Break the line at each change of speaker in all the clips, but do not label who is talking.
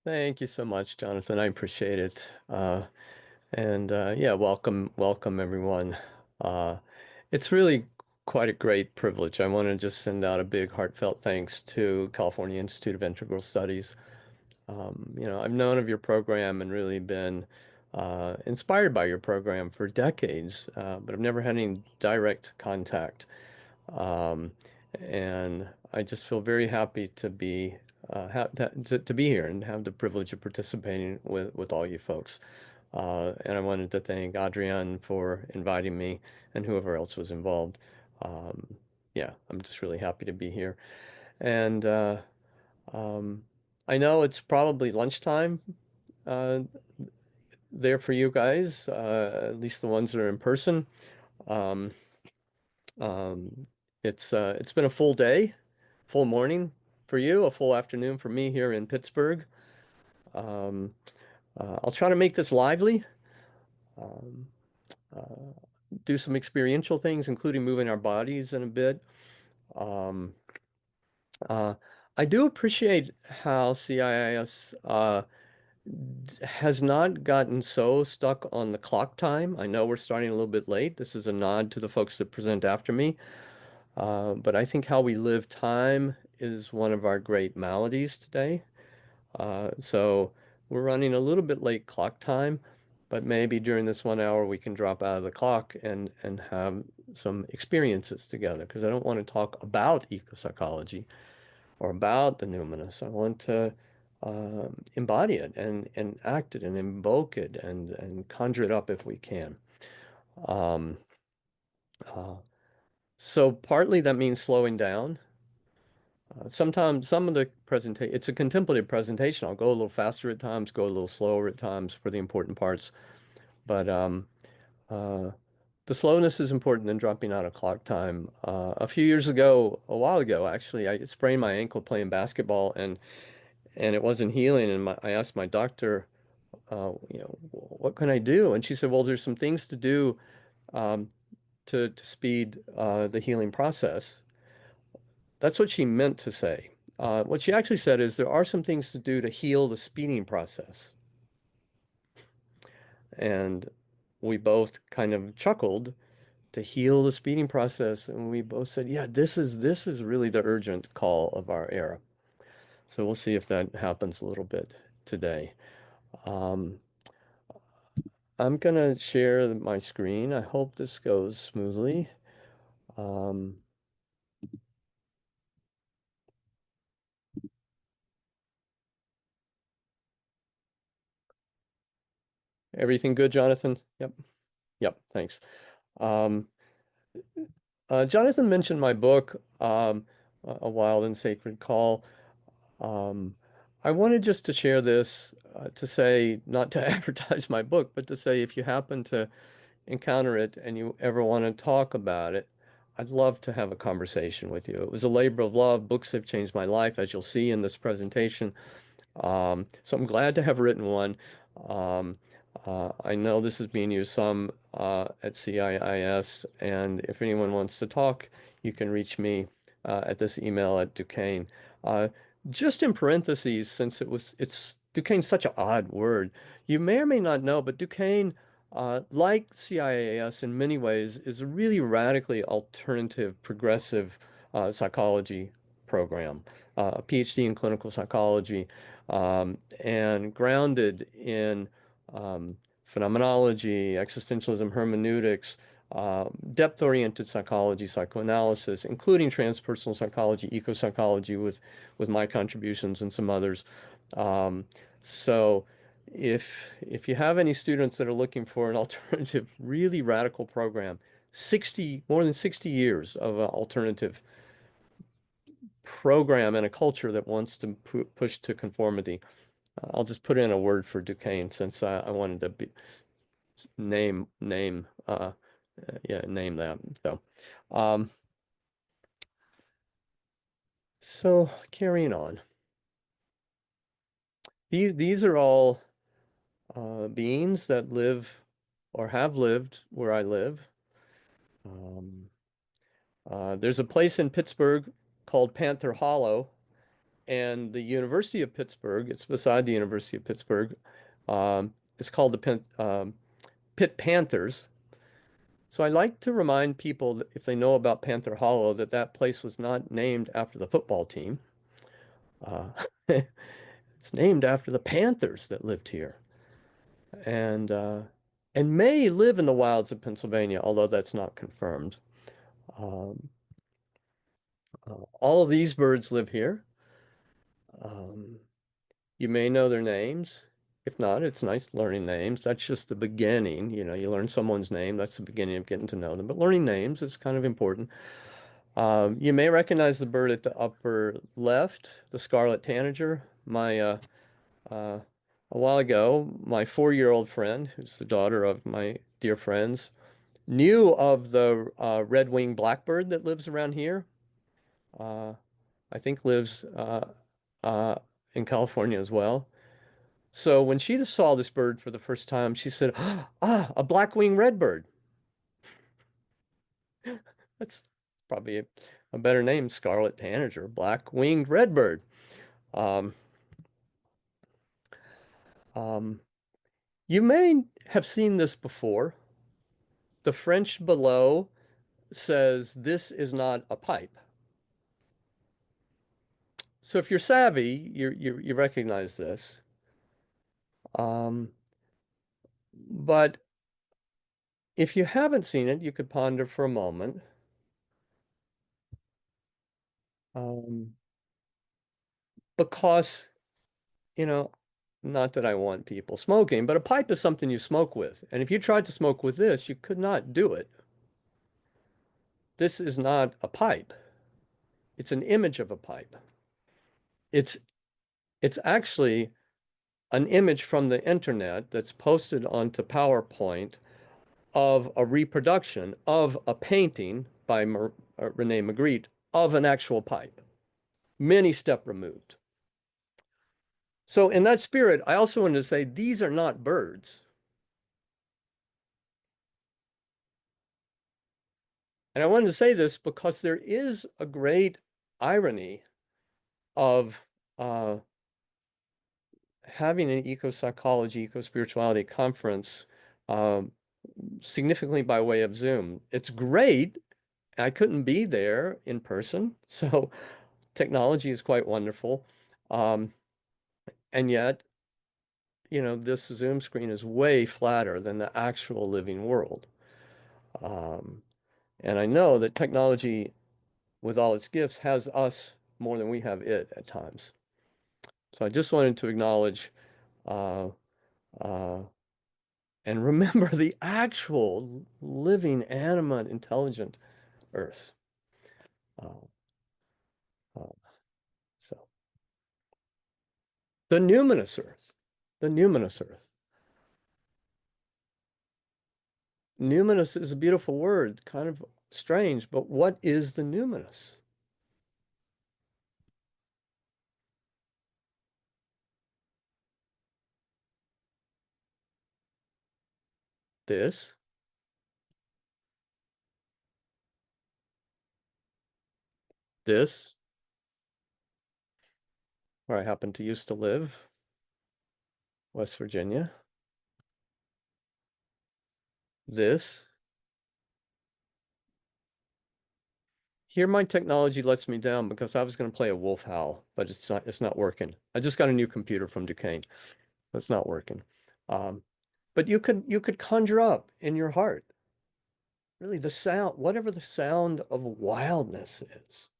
Thank you so much, Jonathan. I appreciate it. Yeah, welcome everyone. Uh, it's really quite a great privilege. I want to just send out a big heartfelt thanks to California Institute of Integral Studies. I've known of your program and really been inspired by your program for decades, but I've never had any direct contact. Um, and I just feel very happy to be to be here and have the privilege of participating with all you folks. And I wanted to thank Adrienne for inviting me and whoever else was involved. Um, yeah, I'm just really happy to be here. And um, I know it's probably lunchtime uh, there for you guys, at least the ones that are in person. Um, um, it's been a full day, full morning for you, a full afternoon for me here in Pittsburgh. Um, I'll try to make this lively, um, uh, do some experiential things, including moving our bodies in a bit. Um, uh, I do appreciate how CIIS has not gotten so stuck on the clock time. I know we're starting a little bit late. This is a nod to the folks that present after me. But I think how we live time is one of our great maladies today. So we're running a little bit late clock time, but maybe during this 1 hour we can drop out of the clock and have some experiences together. Because I don't want to talk about ecopsychology or about the numinous. I want to embody it and act it and invoke it and conjure it up if we can. Um, uh, so partly that means slowing down. Sometimes some of the presentation, it's a contemplative presentation. I'll go a little faster at times, go a little slower at times for the important parts. But uh, the slowness is important in dropping out of clock time. A few years ago, a while ago, actually, I sprained my ankle playing basketball and it wasn't healing. And I asked my doctor, what can I do? And she said, well, there's some things to do um, to speed the healing process. That's what she meant to say. What she actually said is there are some things to do to heal the speeding process. And we both kind of chuckled to heal the speeding process. And we both said, yeah, this is really the urgent call of our era. So we'll see if that happens a little bit today. Um, I'm gonna share my screen. I hope this goes smoothly. Um, Everything good, Jonathan? Yep. Yep. Thanks. Um, Jonathan mentioned my book, A Wild and Sacred Call. Um, I wanted just to share this to say, not to advertise my book, but to say if you happen to encounter it and you ever want to talk about it, I'd love to have a conversation with you. It was a labor of love. Books have changed my life, as you'll see in this presentation. So I'm glad to have written one. Um, I know this is being used some at CIIS, and if anyone wants to talk, you can reach me at this email at Duquesne. Uh, just in parentheses, since it's Duquesne's such an odd word, you may or may not know, but Duquesne, like CIIS in many ways, is a really radically alternative, progressive psychology program, a PhD in clinical psychology, and grounded in phenomenology, existentialism, hermeneutics, depth-oriented psychology, psychoanalysis, including transpersonal psychology, ecopsychology with my contributions and some others. Um, so if you have any students that are looking for an alternative, really radical program, more than 60 years of alternative program and a culture that wants to push to conformity. I'll just put in a word for Duquesne since I wanted to name name yeah, name that. Um, so carrying on. These are all beings that live or have lived where I live. Um, there's a place in Pittsburgh called Panther Hollow, And the University of Pittsburgh, it's beside the University of Pittsburgh, it's called the Pitt Panthers. So I like to remind people that if they know about Panther Hollow, that that place was not named after the football team. Uh, it's named after the Panthers that lived here, and uh, and may live in the wilds of Pennsylvania, although that's not confirmed. Um, all of these birds live here. Um, you may know their names. If not, it's nice learning names. That's just the beginning. You know, you learn someone's name. That's the beginning of getting to know them. But learning names is kind of important. You may recognize the bird at the upper left, the scarlet tanager. Uh, a while ago, my 4-year-old friend, who's the daughter of my dear friends, knew of the red-winged blackbird that lives around here. Uh, I think lives uh, in California as well. So when she saw this bird for the first time, she said, "Ah, a black-winged redbird." That's probably a better name, scarlet tanager, black-winged redbird. Um, um, you may have seen this before. The French below says this is not a pipe. So if you're savvy, you recognize this. Um, but if you haven't seen it, you could ponder for a moment. Um, because, you know, not that I want people smoking, but a pipe is something you smoke with. And if you tried to smoke with this, you could not do it. This is not a pipe. It's an image of a pipe. It's it's actually an image from the internet that's posted onto PowerPoint of a reproduction of a painting by Rene Magritte of an actual pipe, many step removed. So in that spirit, I also wanted to say these are not birds. And I wanted to say this because there is a great irony of having an eco-psychology, eco-spirituality conference um, significantly by way of Zoom. It's great. I couldn't be there in person, so technology is quite wonderful. Um, and yet, you know, this Zoom screen is way flatter than the actual living world. Um, and I know that technology, with all its gifts, has us more than we have it at times. So I just wanted to acknowledge uh, uh, and remember the actual living, animate, intelligent Earth. Uh, uh, so the numinous Earth, the numinous Earth. Numinous is a beautiful word, kind of strange, but what is the numinous? This, this, where I happen to used to live, West Virginia. This. Here my technology lets me down because I was going to play a wolf howl, but it's not working. I just got a new computer from Duquesne. It's not working. Um, but you could conjure up in your heart, really the sound, whatever the sound of wildness is.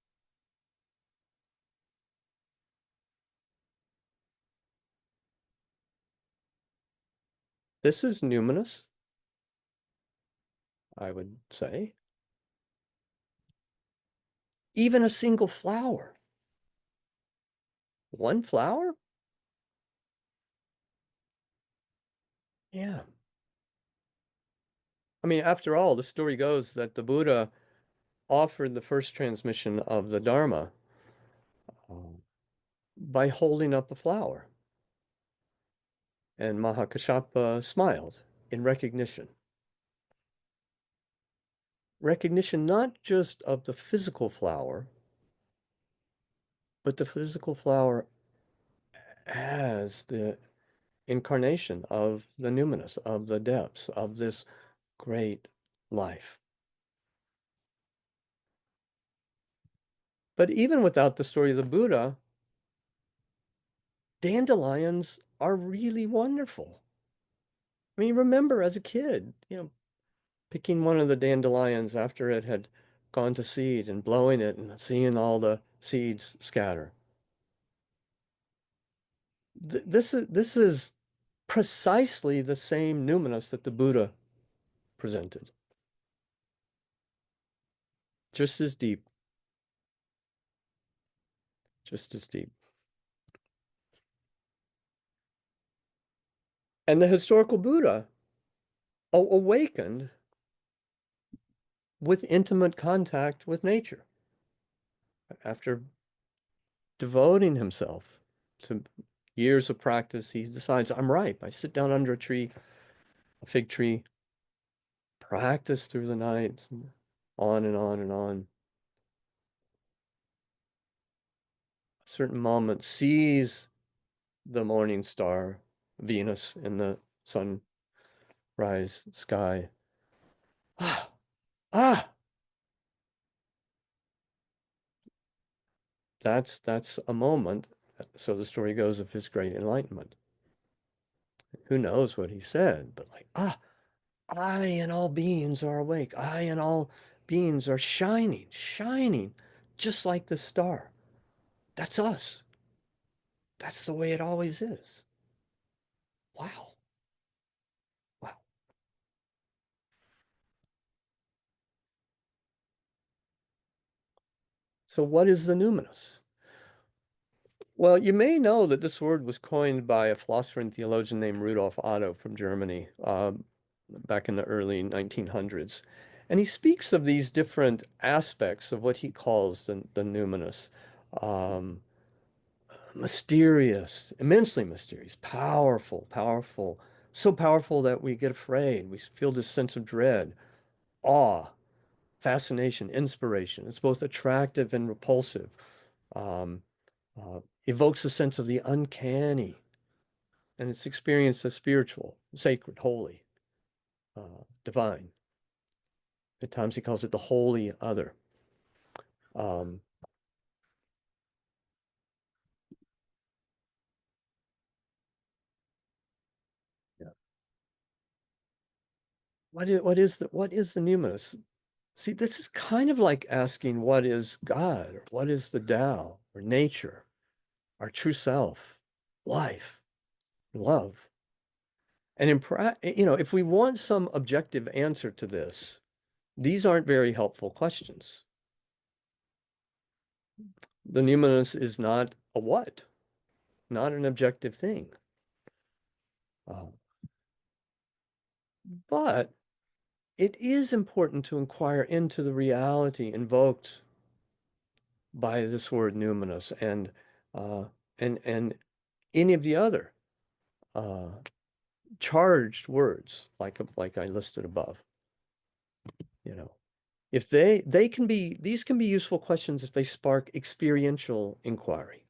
This is numinous, I would say. Even a single flower. One flower? Yeah. I mean, after all, the story goes that the Buddha offered the first transmission of the Dharma by holding up a flower. And Mahakashapa smiled in recognition. Recognition not just of the physical flower, but the physical flower as the incarnation of the numinous, of the depths, of this great life. But even without the story of the Buddha, dandelions are really wonderful. I mean, remember as a kid, picking one of the dandelions after it had gone to seed and blowing it and seeing all the seeds scatter. This is precisely the same numinous that the Buddha presented, just as deep, just as deep. And the historical Buddha awakened with intimate contact with nature after devoting himself to years of practice. He decides, I'm ripe. I sit down under a tree, a fig tree, practice through the night, on and on and on. A certain moment sees the morning star, Venus, in the sunrise sky. Ah, ah, that's a moment, so the story goes, of his great enlightenment. Who knows what he said, but like, I and all beings are awake. I and all beings are shining, shining, just like the star. That's us. That's the way it always is. Wow. Wow. So what is the numinous? Well, you may know that this word was coined by a philosopher and theologian named Rudolf Otto from Germany back in the early 1900s. And he speaks of these different aspects of what he calls the numinous. Um, Mysterious, immensely mysterious, powerful, powerful, so powerful that we get afraid. We feel this sense of dread, awe, fascination, inspiration. It's both attractive and repulsive. Um, Evokes a sense of the uncanny, and it's experienced as spiritual, sacred, holy, divine. At times he calls it the holy other. Um, yeah. What is the numinous? See, this is kind of like asking what is God, or what is the Tao, or nature, our true self, life, love. And if we want some objective answer to this, these aren't very helpful questions. The numinous is not a what, not an objective thing. Uh, but it is important to inquire into the reality invoked by this word numinous uh, and any of the other uh, charged words like I listed above. You know, if they can be these can be useful questions if they spark experiential inquiry.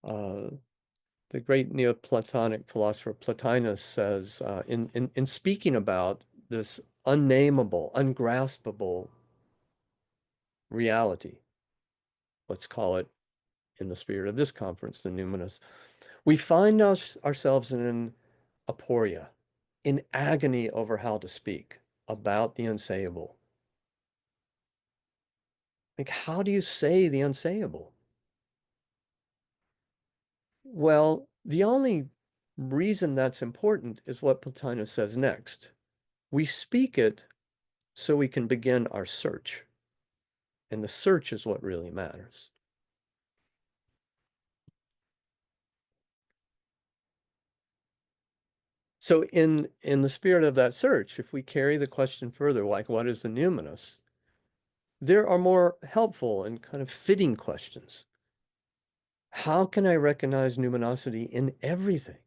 Uh, the great Neoplatonic philosopher Plotinus says in speaking about this unnameable, ungraspable reality, let's call it in the spirit of this conference, the numinous, we find ourselves in an aporia, in agony over how to speak about the unsayable. Like, how do you say the unsayable? Well, the only reason that's important is what Plotinus says next. We speak it so we can begin our search. And the search is what really matters. So in the spirit of that search, if we carry the question further, like what is the numinous, there are more helpful and kind of fitting questions. How can I recognize numinosity in everything?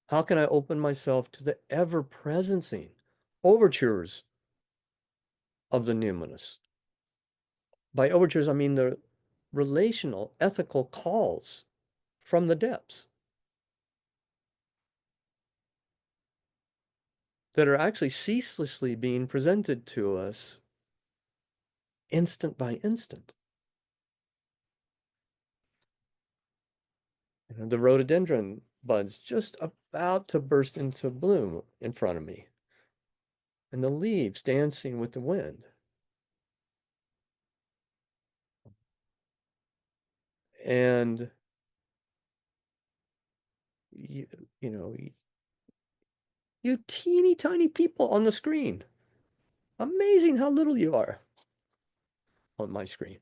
How can I open myself to the ever-presencing overtures of the numinous? By overtures, I mean the relational, ethical calls from the depths that are actually ceaselessly being presented to us instant by instant. The rhododendron buds just about to burst into bloom in front of me, and the leaves dancing with the wind. And you, you know, you teeny tiny people on the screen. Amazing how little you are on my screen.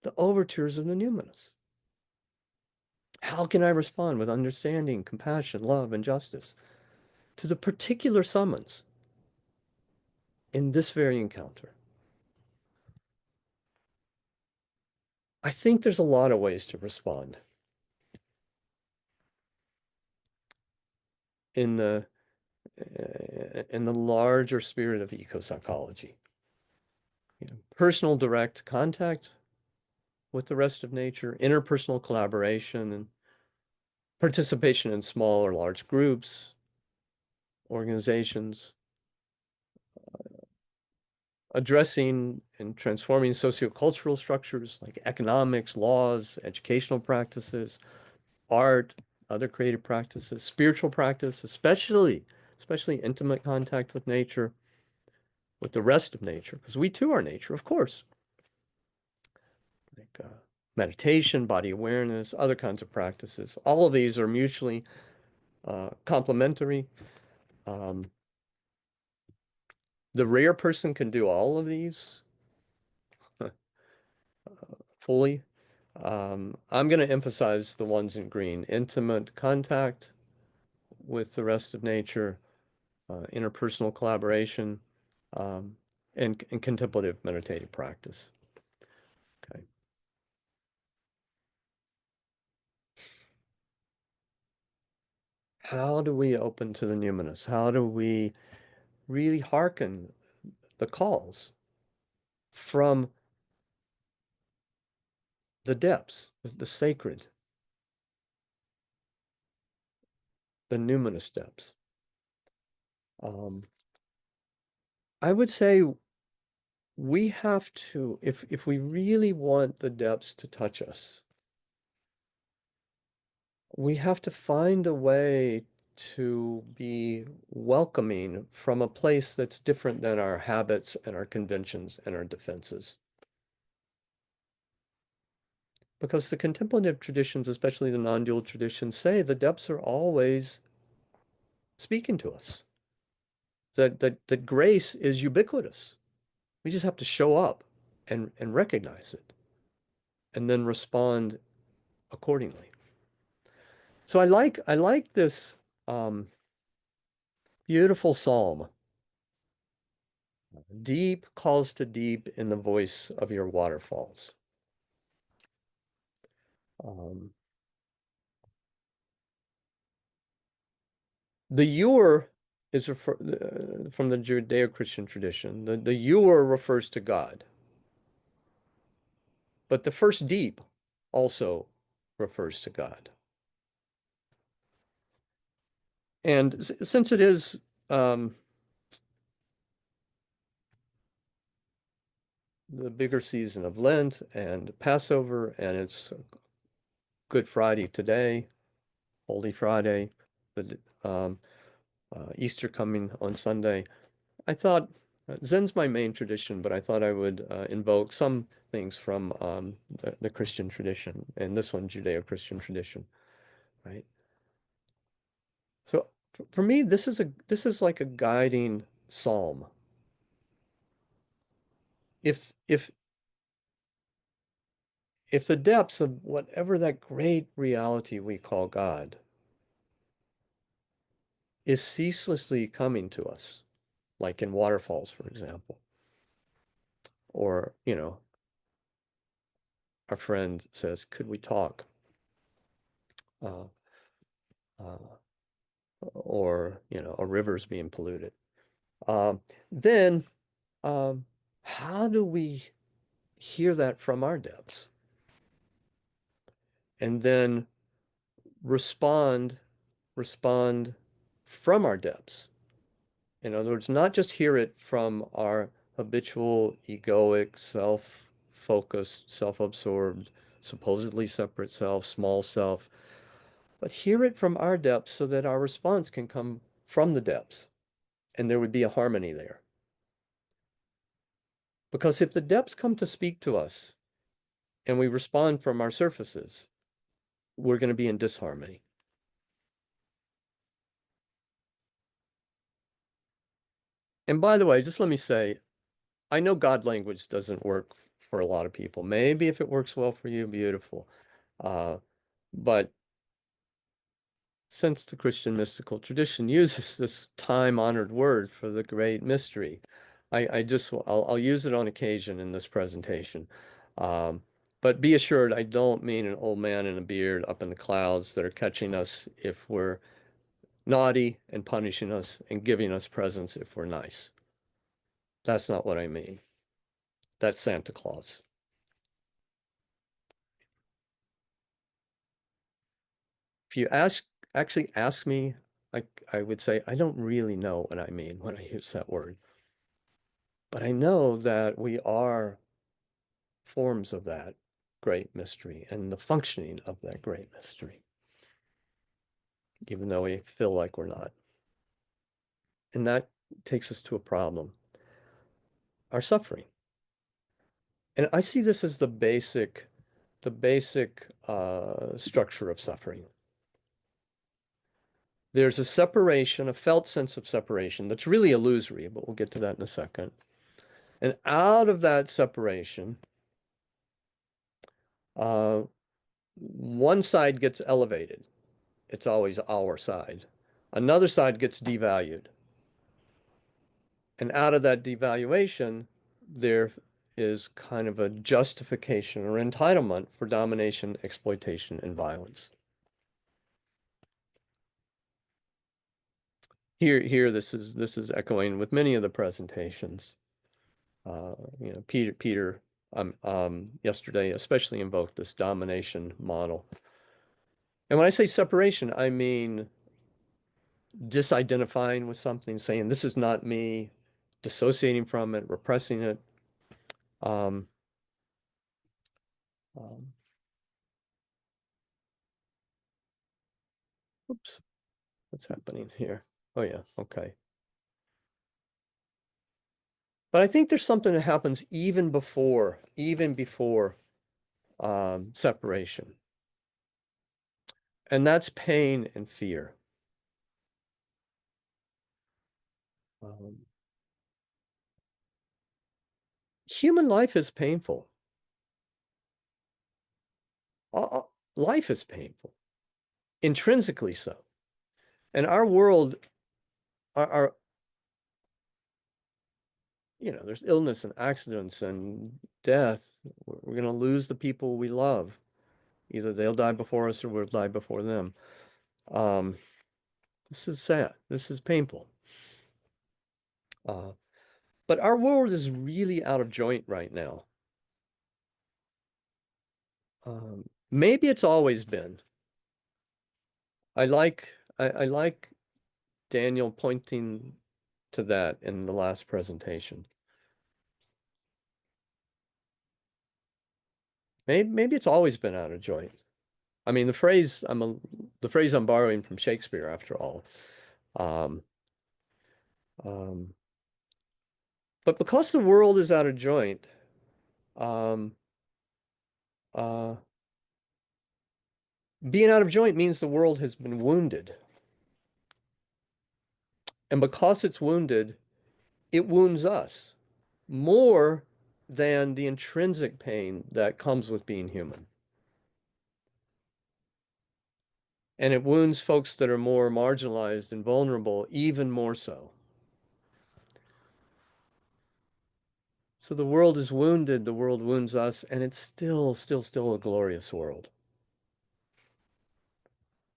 The overtures of the numinous. How can I respond with understanding, compassion, love, and justice to the particular summons in this very encounter? I think there's a lot of ways to respond. In the larger spirit of ecopsychology. Personal direct contact with the rest of nature, interpersonal collaboration, and participation in small or large groups, organizations, addressing and transforming sociocultural structures like economics, laws, educational practices, art, other creative practices, spiritual practice, especially intimate contact with nature, with the rest of nature, because we too are nature, of course. Like meditation, body awareness, other kinds of practices. All of these are mutually complementary. Um, the rare person can do all of these fully. I'm going to emphasize the ones in green: intimate contact with the rest of nature, interpersonal collaboration, um, and contemplative meditative practice. Okay. How do we open to the numinous? How do we really hearken the calls from the depths, the sacred, the numinous depths? I would say we have to, if we really want the depths to touch us, we have to find a way to be welcoming from a place that's different than our habits and our conventions and our defenses. Because the contemplative traditions, especially the non-dual traditions, say the depths are always speaking to us. That grace is ubiquitous. We just have to show up and recognize it and then respond accordingly. So I like this um, beautiful psalm. Deep calls to deep in the voice of your waterfalls. Um, the ewer is from the Judeo-Christian tradition. The ewer refers to God, but the first deep also refers to God. And since it is the bigger season of Lent and Passover, and it's Good Friday today, Holy Friday, the Easter coming on Sunday. I thought Zen's my main tradition, but I thought I would invoke some things from the Christian tradition, and this one, Judeo-Christian tradition, right? So for me, this is like a guiding psalm. If if the depths of whatever that great reality we call God is ceaselessly coming to us, like in waterfalls, for example, or, our friend says, could we talk? Uh, uh, or, a river's being polluted. Then, um, How do we hear that from our depths and then respond respond from our depths? In other words, not just hear it from our habitual egoic, self-focused, self-absorbed, supposedly separate self, small self, but hear it from our depths so that our response can come from the depths and there would be a harmony there. Because if the depths come to speak to us and we respond from our surfaces, we're going to be in disharmony. And by the way, just let me say, I know God language doesn't work for a lot of people. Maybe if it works well for you, beautiful. Uh, but since the Christian mystical tradition uses this time-honored word for the great mystery, I'll use it on occasion in this presentation. Um, but be assured, I don't mean an old man in a beard up in the clouds that are catching us if we're naughty and punishing us and giving us presents if we're nice. That's not what I mean. That's Santa Claus. If you actually ask me, I would say I don't really know what I mean when I use that word. But I know that we are forms of that great mystery and the functioning of that great mystery, even though we feel like we're not. And that takes us to a problem, our suffering. And I see this as the basic structure of suffering. There's a separation, a felt sense of separation that's really illusory, but we'll get to that in a second. And out of that separation, uh, one side gets elevated. It's always our side. Another side gets devalued. And out of that devaluation, there is kind of a justification or entitlement for domination, exploitation, and violence. Here, this is echoing with many of the presentations. Peter, yesterday especially invoked this domination model. And when I say separation, I mean disidentifying with something, saying this is not me, dissociating from it, repressing it. Um, um, Oops, what's happening here? Oh yeah, okay. But I think there's something that happens even before separation, and that's pain and fear. Um, Human life is painful. Life is painful, intrinsically so. And our world, our there's illness and accidents and death. We're going to lose the people we love. Either they'll die before us or we'll die before them. Um, this is sad. This is painful. Uh, but our world is really out of joint right now. Maybe it's always been. I like Daniel pointing to that in the last presentation. Maybe it's always been out of joint. I mean, the phrase I'm borrowing from Shakespeare, after all. Um, um, but because the world is out of joint, um, uh, being out of joint means the world has been wounded. And because it's wounded, it wounds us more than the intrinsic pain that comes with being human. And it wounds folks that are more marginalized and vulnerable even more so. So the world is wounded, the world wounds us, and it's still a glorious world.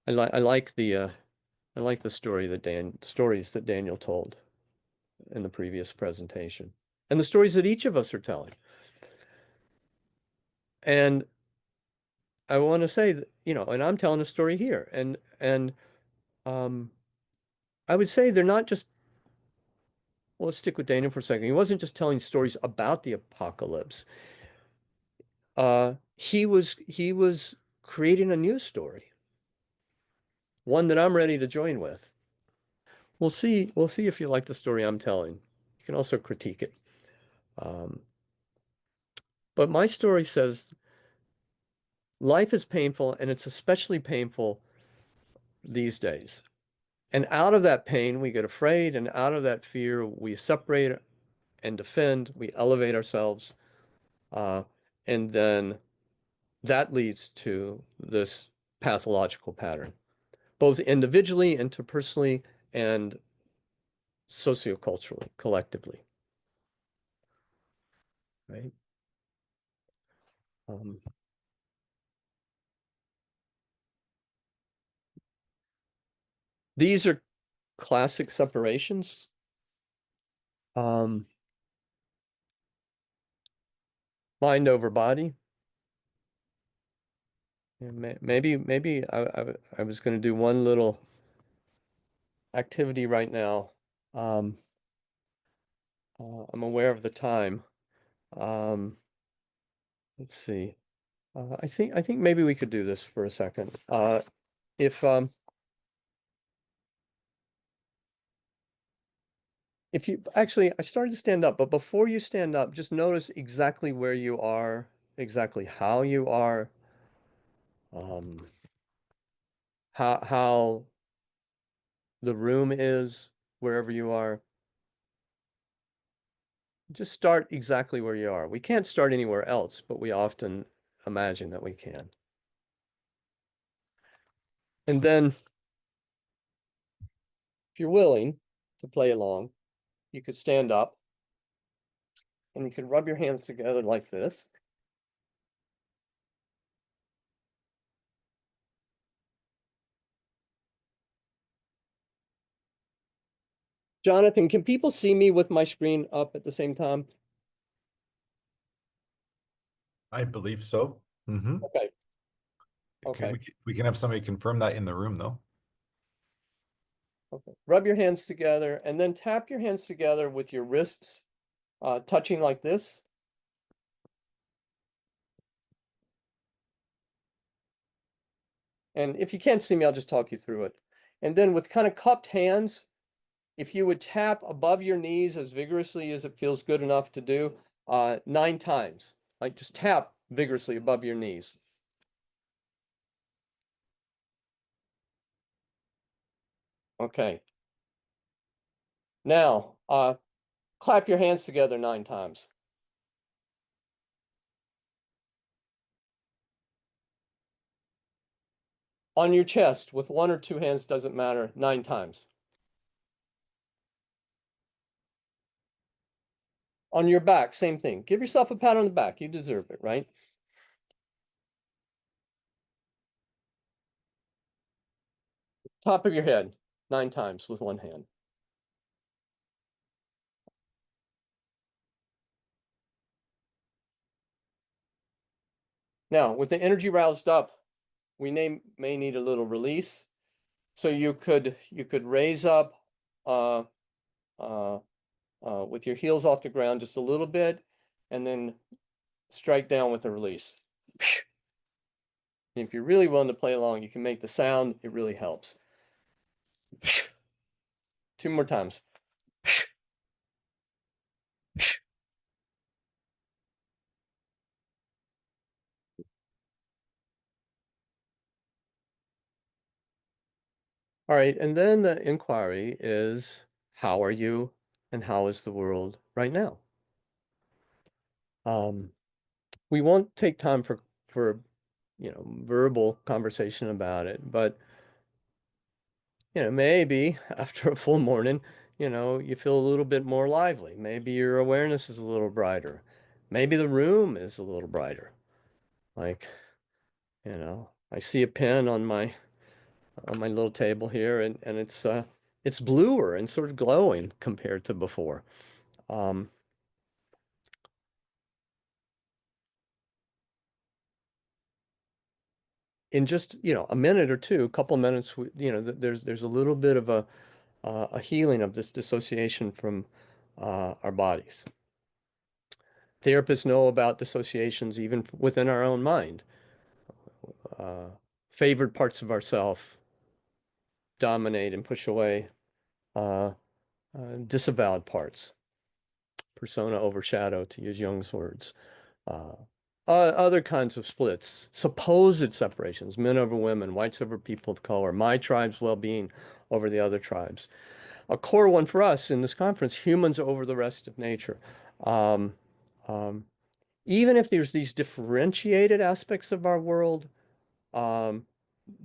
I like the stories that Daniel told in the previous presentation. and the stories that each of us are telling. And I want to say that, and I'm telling a story here, and um, I would say they're not just. Well, let's stick with Daniel for a second. He wasn't just telling stories about the apocalypse. He was creating a new story, one that I'm ready to join with. We'll see. We'll see if you like the story I'm telling. You can also critique it. Um, but my story says life is painful, and it's especially painful these days. And out of that pain, we get afraid, and out of that fear, we separate and defend, we elevate ourselves, uh, and then that leads to this pathological pattern, both individually, interpersonally, and socioculturally, collectively, right? Um, these are classic separations. Um, Mind over body. Maybe I was going to do one little activity right now. Um, I'm aware of the time. Um, let's see. I think maybe we could do this for a second. If um, if you actually, I started to stand up, but before you stand up, just notice exactly where you are, exactly how you are, um, how the room is, wherever you are. Just start exactly where you are. We can't start anywhere else, but we often imagine that we can. And then, if you're willing to play along, you could stand up and you could rub your hands together like this. Jonathan, can people see me with my screen up at the same time?
I believe so.
Okay,
Okay,
okay,
we can have somebody confirm that in the room, though.
okay. Rub your hands together and then tap your hands together with your wrists touching like this. And if you can't see me, I'll just talk you through it. And then with kind of cupped hands, if you would tap above your knees as vigorously as it feels good enough to do, 9 times. Like just tap vigorously above your knees. Okay. Now, clap your hands together 9 times. On your chest, with 1 or 2 hands, doesn't matter, 9 times. On your back, same thing. Give yourself a pat on the back. You deserve it, right? Top of your head, 9 times with 1 hand. Now, with the energy roused up, we may need a little release. So you could raise up uh, uh, with your heels off the ground just a little bit, and then strike down with a release. And if you're really willing to play along, you can make the sound. It really helps. 2 more times. All right, and then the inquiry is, how are you and how is the world right now? We won't take time for verbal conversation about it, but maybe after a full morning, you feel a little bit more lively. Maybe your awareness is a little brighter. Maybe the room is a little brighter. Like, I see a pen on my little table here, and it's bluer and sort of glowing compared to before. Um, in just, a minute or two, a couple minutes, there's a little bit of a healing of this dissociation from our bodies. Therapists know about dissociations even within our own mind. Uh, Favored parts of ourself dominate and push away uh, disavowed parts. Persona overshadow, to use Jung's words. Uh, Other kinds of splits, supposed separations, men over women, whites over people of color, my tribe's well-being over the other tribes. A core one for us in this conference, humans over the rest of nature. Um, um, Even if there's these differentiated aspects of our world, um,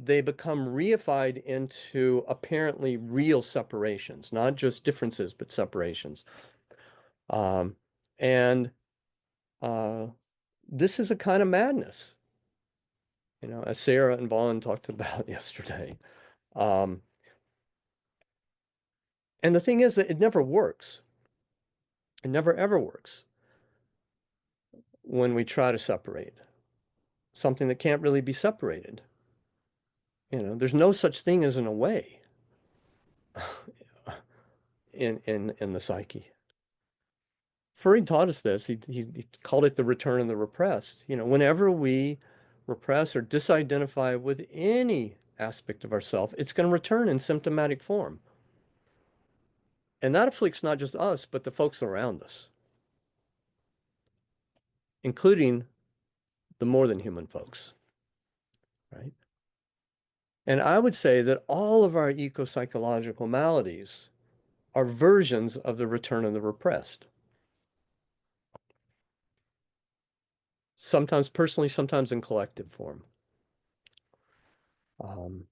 they become reified into apparently real separations, not just differences, but separations. Um, and uh, this is a kind of madness, as Sarah and Vaughn talked about yesterday. Um, and the thing is that it never works. It never ever works when we try to separate something that can't really be separated. There's no such thing as an away in the psyche. Freud taught us this. He called it the return of the repressed. Whenever we repress or disidentify with any aspect of ourself, it's going to return in symptomatic form. And that afflicts not just us, but the folks around us, including the more than human folks, right? And I would say that all of our eco-psychological maladies are versions of the return of the repressed. Sometimes personally, sometimes in collective form. Um,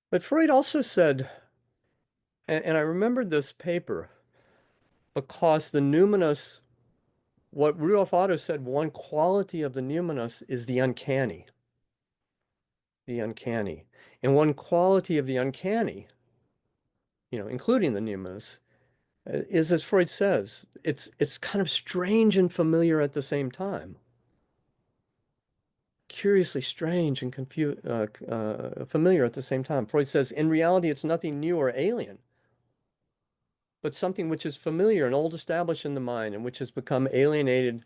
but Freud also said, and I remembered this paper because the numinous, what Rudolf Otto said, one quality of the numinous is the uncanny. The uncanny. And one quality of the uncanny, including the numinous, is, as Freud says, it's kind of strange and familiar at the same time. Curiously strange and familiar at the same time. Freud says, in reality, it's nothing new or alien, but something which is familiar and old established in the mind and which has become alienated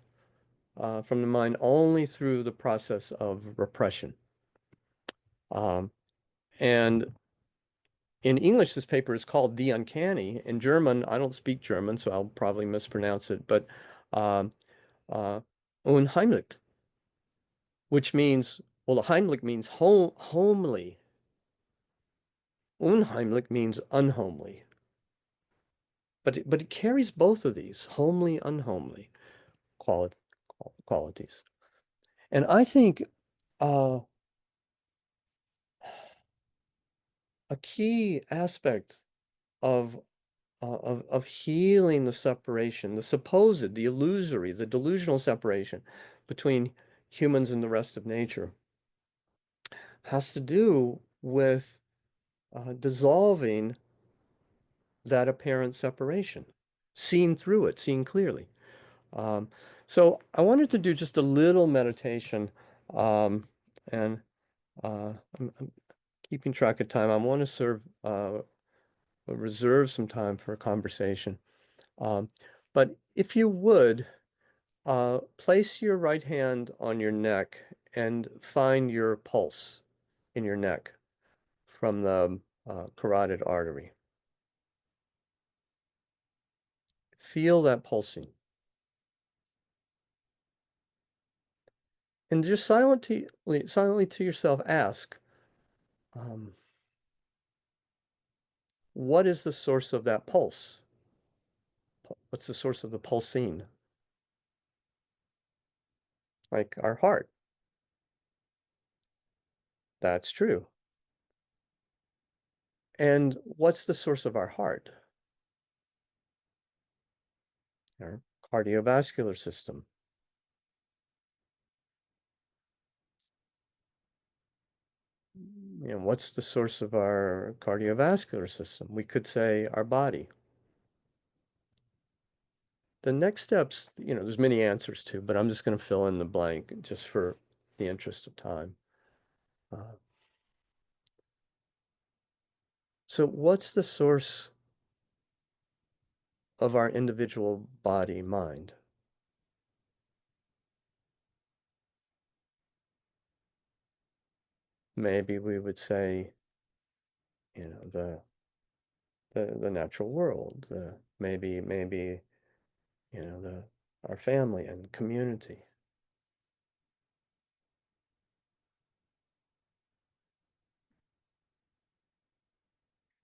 from the mind only through the process of repression. And in English, this paper is called The Uncanny. In German, I don't speak German, so I'll probably mispronounce it, but um, unheimlich, which means, well, the Heimlich means homely. Unheimlich means unhomely. But it carries both of these, homely, unhomely quali qualities. And I think uh, a key aspect of of healing the separation, the supposed, the illusory, the delusional separation between humans and the rest of nature has to do with dissolving that apparent separation, seeing through it, seeing clearly. Um, so I wanted to do just a little meditation, and I'm keeping track of time. I want to reserve some time for a conversation. Um, but if you would, place your right hand on your neck and find your pulse in your neck from the carotid artery. Feel that pulsing. And just silently to yourself ask, um, what is the source of that pulse? What's the source of the pulsing? Like our heart. That's true. And what's the source of our heart? Our cardiovascular system. What's the source of our cardiovascular system? We could say our body. The next steps, there's many answers to, but I'm just going to fill in the blank just for the interest of time. So what's the source of our individual body, mind? Maybe we would say, the natural world, maybe the our family and community.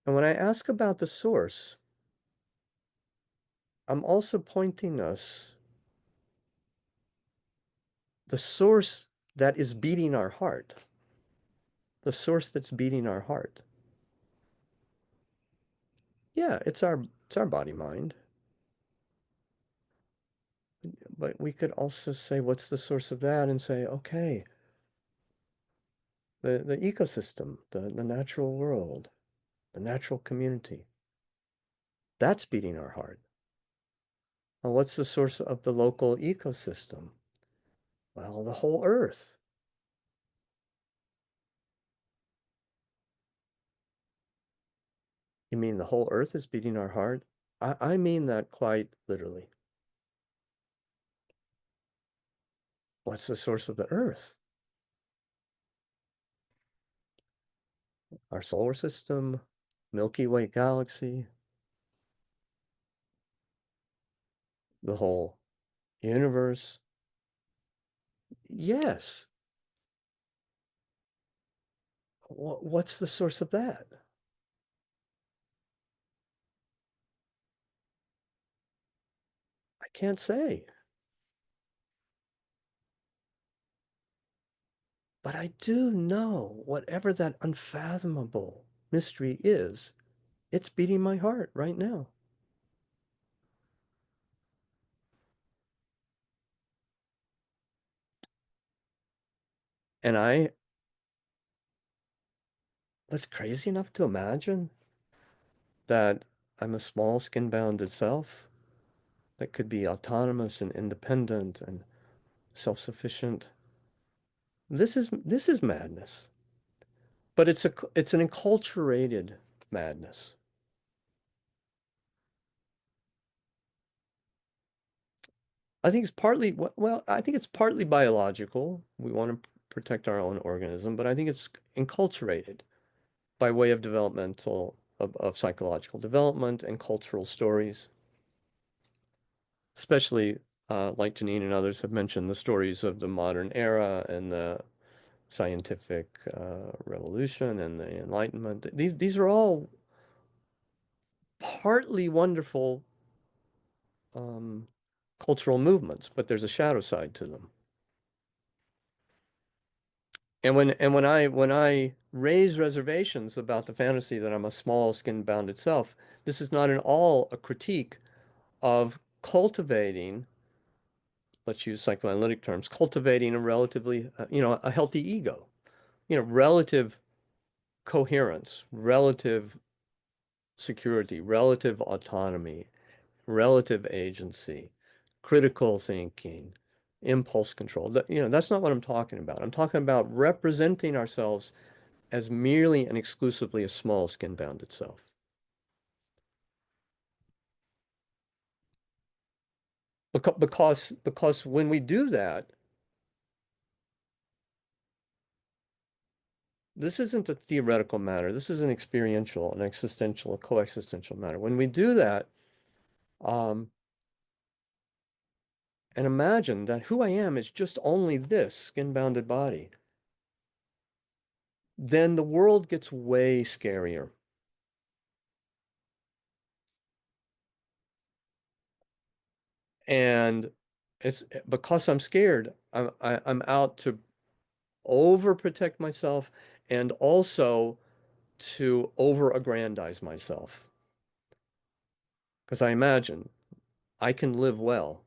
And when I ask about the source, I'm also pointing us the source that is beating our heart, the source that's beating our heart. Yeah, it's our body mind. But we could also say, what's the source of that? And say, okay, the ecosystem, the natural world, the natural community, that's beating our heart. Well, what's the source of the local ecosystem? Well, the whole earth. You mean the whole earth is beating our heart? I mean that quite literally. What's the source of the earth? Our solar system, Milky Way galaxy, the whole universe. Yes. What's the source of that? I can't say. But I do know whatever that unfathomable mystery is, it's beating my heart right now. And was crazy enough to imagine that I'm a small skin-bound self that could be autonomous and independent and self-sufficient. This is madness. But it's an enculturated madness. I think it's partly, well, I think it's partly biological. We want to protect our own organism, but I think it's enculturated by way of of psychological development and cultural stories, especially like Janine and others have mentioned, the stories of the modern era and the scientific revolution and the Enlightenment. These are all partly wonderful um, cultural movements, but there's a shadow side to them. And when I raise reservations about the fantasy that I'm a small skin-bounded self, this is not at all a critique of cultivating, let's use psychoanalytic terms, cultivating a relatively, a healthy ego, relative coherence, relative security, relative autonomy, relative agency, critical thinking, impulse control. That's not what I'm talking about. I'm talking about representing ourselves as merely and exclusively a small skin-bounded self. Because when we do that, this isn't a theoretical matter. This is an experiential, an existential, a coexistential matter. When we do that, um, and imagine that who I am is just only this skin-bounded body, then the world gets way scarier. And it's because I'm scared, I'm out to overprotect myself and also to over-aggrandize myself. Because I imagine I can live well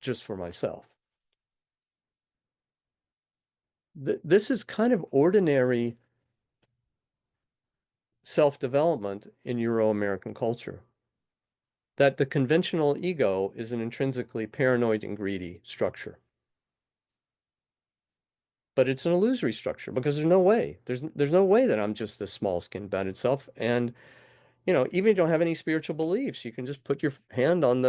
just for myself. This is kind of ordinary self-development in Euro-American culture. That the conventional ego is an intrinsically paranoid and greedy structure. but it's an illusory structure because there's no way that I'm just this small-skinned battered self. And even if you don't have any spiritual beliefs, you can just put your hand on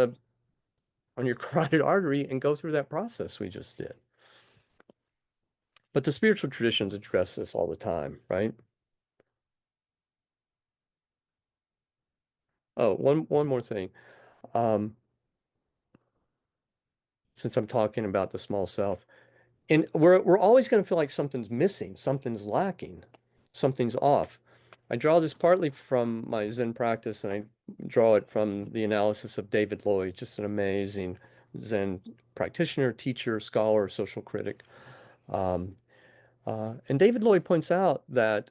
your carotid artery and go through that process we just did. But the spiritual traditions address this all the time, right? Oh, one more thing. Um, since I'm talking about the small self, and we're always going to feel like something's missing, something's lacking, something's off. I draw this partly from my Zen practice, and I draw it from the analysis of David Lloyd, just an amazing Zen practitioner, teacher, scholar, social critic. Um, and David Lloyd points out that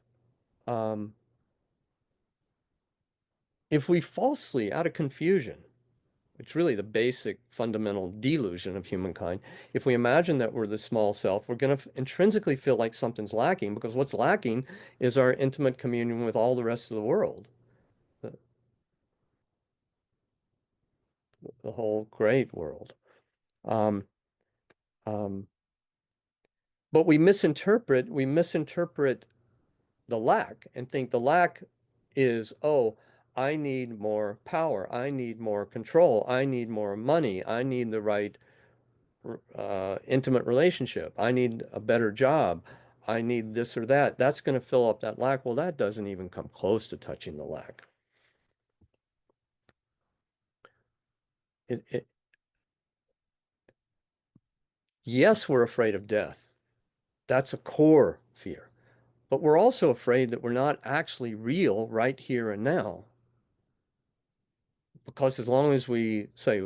um, if we falsely, out of confusion, it's really the basic fundamental delusion of humankind. If we imagine that we're the small self, we're going to intrinsically feel like something's lacking because what's lacking is our intimate communion with all the rest of the world, the, the whole great world. Um, um, but we misinterpret the lack and think the lack is, oh, I need more power. I need more control. I need more money. I need the right intimate relationship. I need a better job. I need this or that. That's going to fill up that lack. Well, that doesn't even come close to touching the lack. It, yes, we're afraid of death. That's a core fear. But we're also afraid that we're not actually real right here and now. Because as long as we say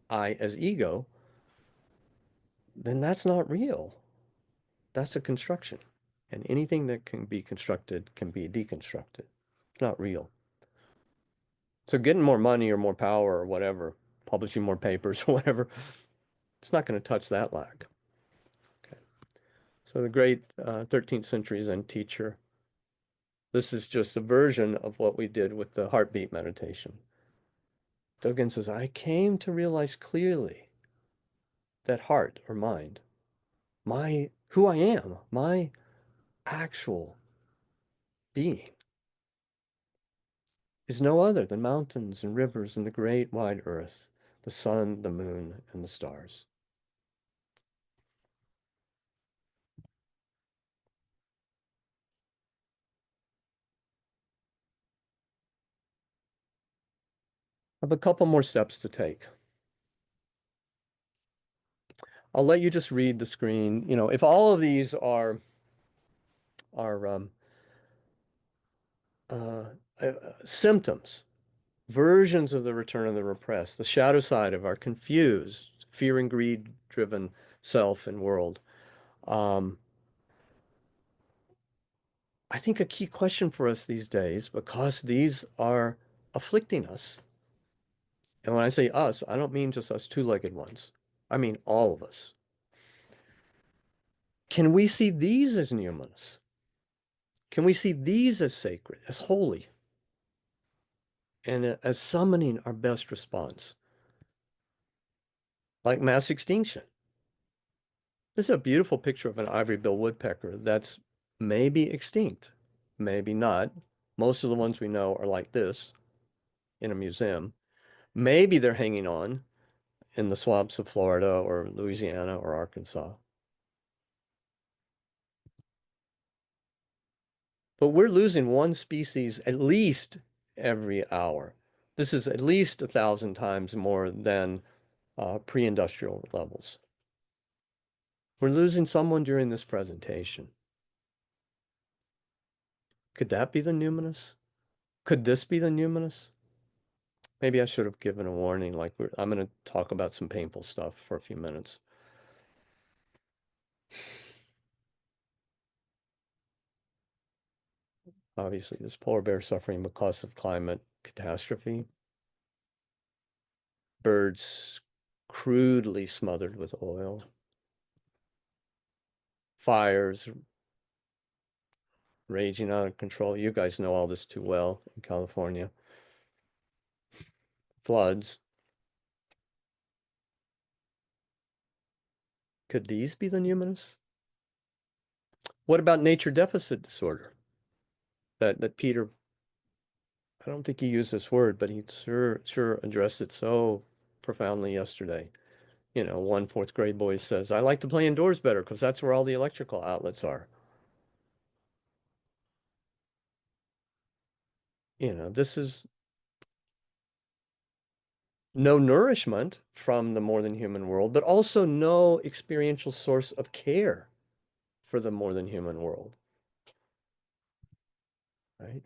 I as ego, then that's not real. That's a construction. And anything that can be constructed can be deconstructed. It's not real. So getting more money or more power or whatever, publishing more papers or whatever, it's not going to touch that lack. Okay. So the great 13th century Zen teacher, this is just a version of what we did with the heartbeat meditation. Dogen says, I came to realize clearly that heart or mind, who I am, my actual being, is no other than mountains and rivers and the great wide earth, the sun, the moon, and the stars. I have a couple more steps to take. I'll let you just read the screen. If all of these are uh, symptoms, versions of the return of the repressed, the shadow side of our confused, fear and greed-driven self and world, um, I think a key question for us these days, because these are afflicting us, and when I say us, I don't mean just us two-legged ones. I mean all of us. Can we see these as numinous? Can we see these as sacred, as holy, and as summoning our best response, like mass extinction? This is a beautiful picture of an ivory-billed woodpecker that's maybe extinct, maybe not. Most of the ones we know are like this in a museum. Maybe they're hanging on in the swamps of Florida or Louisiana or Arkansas. But we're losing one species at least every hour. This is at least 1,000 times more than pre-industrial levels. We're losing someone during this presentation. Could that be the numinous? Could this be the numinous? Maybe I should have given a warning, like I'm going to talk about some painful stuff for a few minutes. Obviously, this polar bear suffering because of climate catastrophe. Birds crudely smothered with oil. Fires raging out of control. You guys know all this too well in California. Floods. Could these be the numinous? What about nature deficit disorder? That Peter, I don't think he used this word, but he sure addressed it so profoundly yesterday. You know, one fourth grade boy says, I like to play indoors better because that's where all the electrical outlets are. You know, this is no nourishment from the more than human world, but also no experiential source of care for the more than human world, right?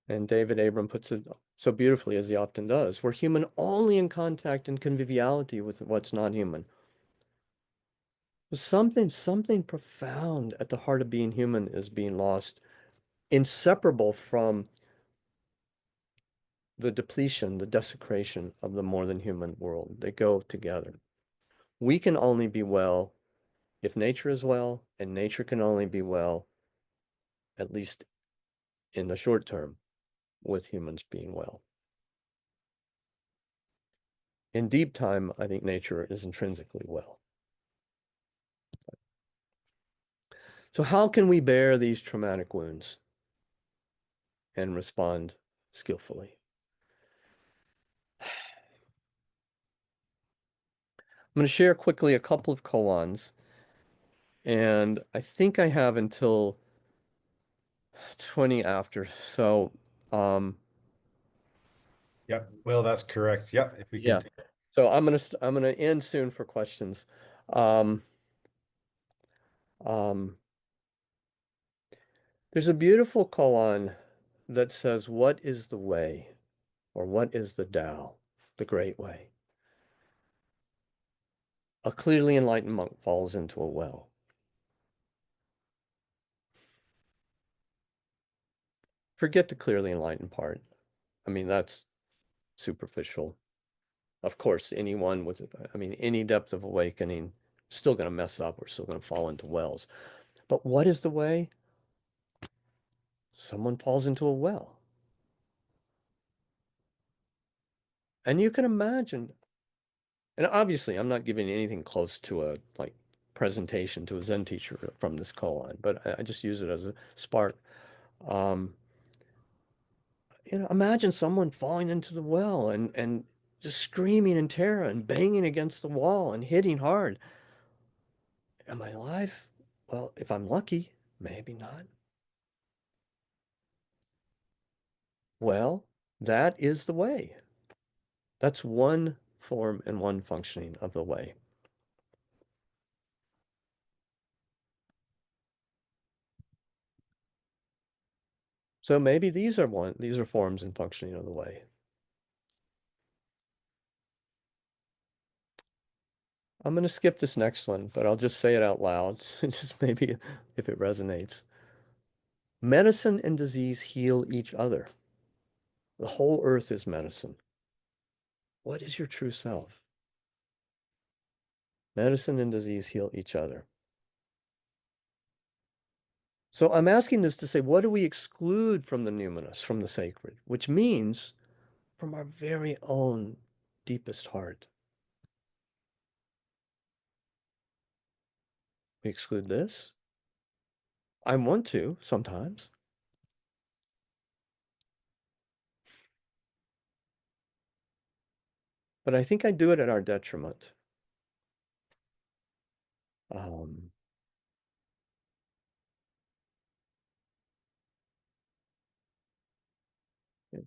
And David Abram puts it so beautifully, as he often does. We're human only in contact and conviviality with what's not human. Something profound at the heart of being human is being lost, inseparable from the depletion, the desecration of the more than human world. They go together. We can only be well if nature is well, and nature can only be well, at least in the short term, with humans being well. In deep time, I think nature is intrinsically well. So how can we bear these traumatic wounds and respond skillfully? I'm going to share quickly a couple of koans, and I think I have until 20 after. So,
Yep. Well, that's correct. Yep. If we can.
yeah. So I'm gonna end soon for questions. Um, um, there's a beautiful koan that says, "What is the way?" or "What is the Tao, the great way?" A clearly enlightened monk falls into a well. Forget the clearly enlightened part. I mean, that's superficial. Of course, anyone with, I mean, any depth of awakening, still going to mess up. We're still going to fall into wells. But what is the way? Someone falls into a well. And you can imagine, and obviously I'm not giving anything close to a like presentation to a Zen teacher from this koan, but I just use it as a spark. Um, imagine someone falling into the well and just screaming in terror and banging against the wall and hitting hard. Am I alive? Well, if I'm lucky, maybe not. Well, that is the way. That's one form and one functioning of the way. So maybe these are forms and functioning of the way. I'm going to skip this next one, but I'll just say it out loud, just maybe if it resonates. Medicine and disease heal each other. The whole earth is medicine. What is your true self? Medicine and disease heal each other. So I'm asking this to say, what do we exclude from the numinous, from the sacred, which means from our very own deepest heart? We exclude this. I want to sometimes, but I think I do it at our detriment. Um,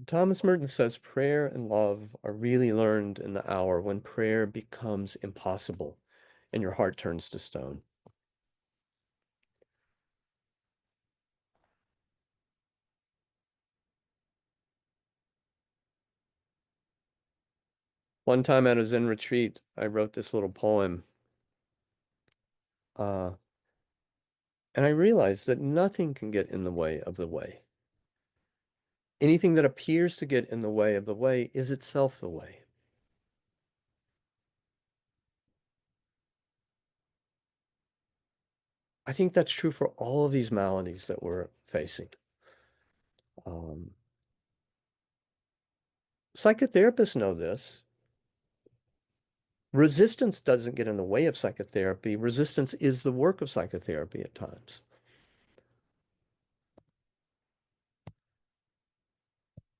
Thomas Merton says prayer and love are really learned in the hour when prayer becomes impossible and your heart turns to stone. One time at a Zen retreat, I wrote this little poem, uh, and I realized that nothing can get in the way of the way. Anything that appears to get in the way of the way is itself the way. I think that's true for all of these maladies that we're facing. Um, Psychotherapists know this. Resistance doesn't get in the way of psychotherapy. Resistance is the work of psychotherapy at times.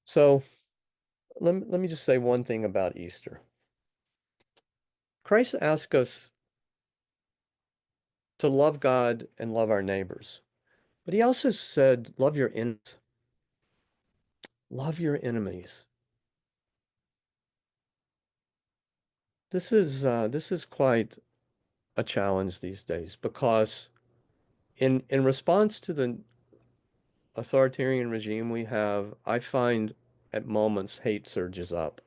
So let me just say one thing about Easter. Christ asks us to love God and love our neighbors, but he also said, love your enemies. Love your enemies. This is quite a challenge these days because in response to the authoritarian regime we have, I find at moments hate surges up.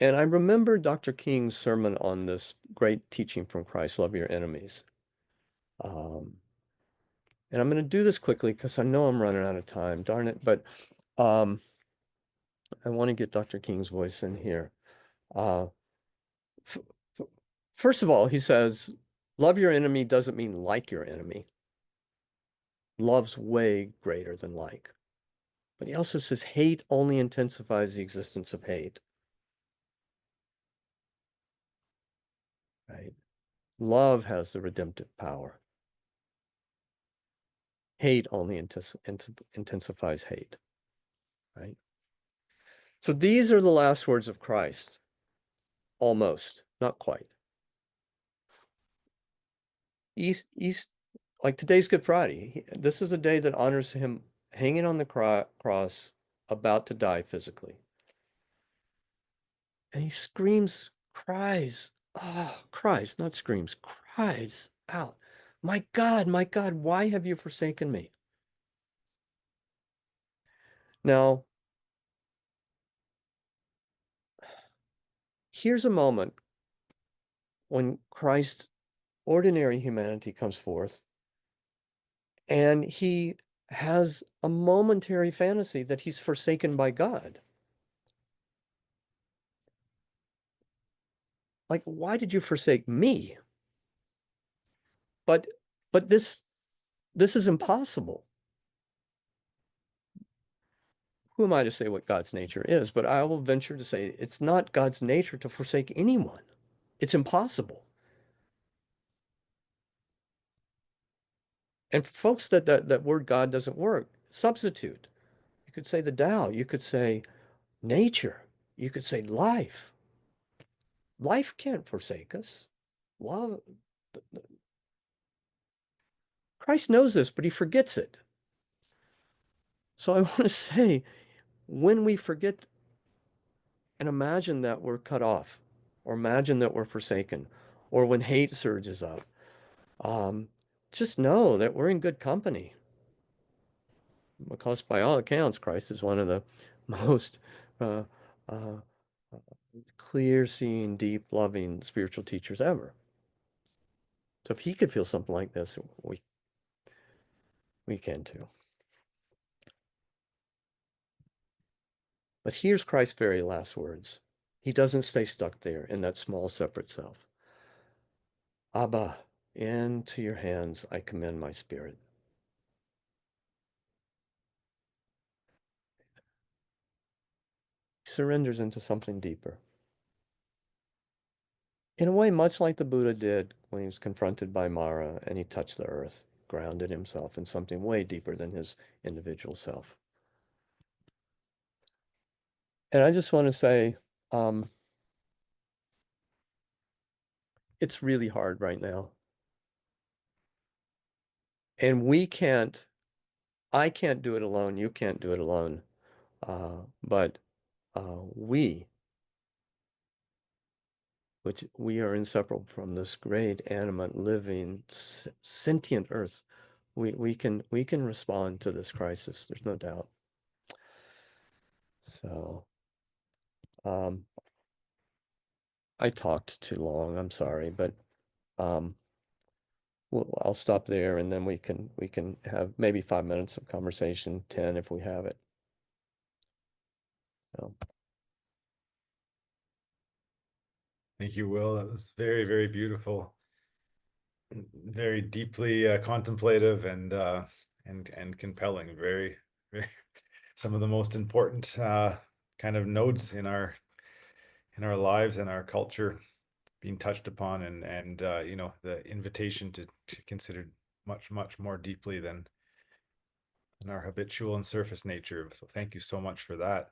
And I remember Dr. King's sermon on this great teaching from Christ, love your enemies. Um, and I'm going to do this quickly because I know I'm running out of time, darn it. But um, I want to get Dr. King's voice in here. Uh, f First of all, he says, love your enemy doesn't mean like your enemy. Love's way greater than like. But he also says hate only intensifies the existence of hate, right? Love has the redemptive power. Hate only intensifies hate, right? So these are the last words of Christ. Almost, not quite. East, like today's Good Friday. This is a day that honors him hanging on the cross, about to die physically. And he screams, cries, cries, not screams, cries out, my God, why have you forsaken me? Now, here's a moment when Christ's ordinary humanity comes forth and he has a momentary fantasy that he's forsaken by God. Like, why did you forsake me? But but this is impossible. Who am I to say what God's nature is? But I will venture to say it's not God's nature to forsake anyone. It's impossible. And for folks that word God doesn't work, substitute. You could say the Tao, you could say nature, you could say life. Life can't forsake us. Love, Christ knows this, but he forgets it. So I want to say, when we forget and imagine that we're cut off, or imagine that we're forsaken, or when hate surges up, um, just know that we're in good company. Because by all accounts, Christ is one of the most uh, uh, clear-seeing, deep, loving spiritual teachers ever. So if he could feel something like this, we can too. But here's Christ's very last words. He doesn't stay stuck there in that small, separate self. Abba, into your hands I commend my spirit. He surrenders into something deeper. In a way, much like the Buddha did when he was confronted by Mara and he touched the earth, grounded himself in something way deeper than his individual self. And I just want to say, um, it's really hard right now. And I can't do it alone. You can't do it alone. But we, which we are inseparable from this great animate, living, sentient earth, we can respond to this crisis. There's no doubt. So, um, I talked too long. I'm sorry, but um, I'll stop there, and then we can have maybe 5 minutes of conversation, 10 if we have it. So,
Thank you, Will. That was very, very beautiful, very deeply contemplative and compelling. Very, very some of the most important kind of nodes in our lives and our culture being touched upon, and you know, the invitation to consider much more deeply than our habitual and surface nature. So thank you so much for that.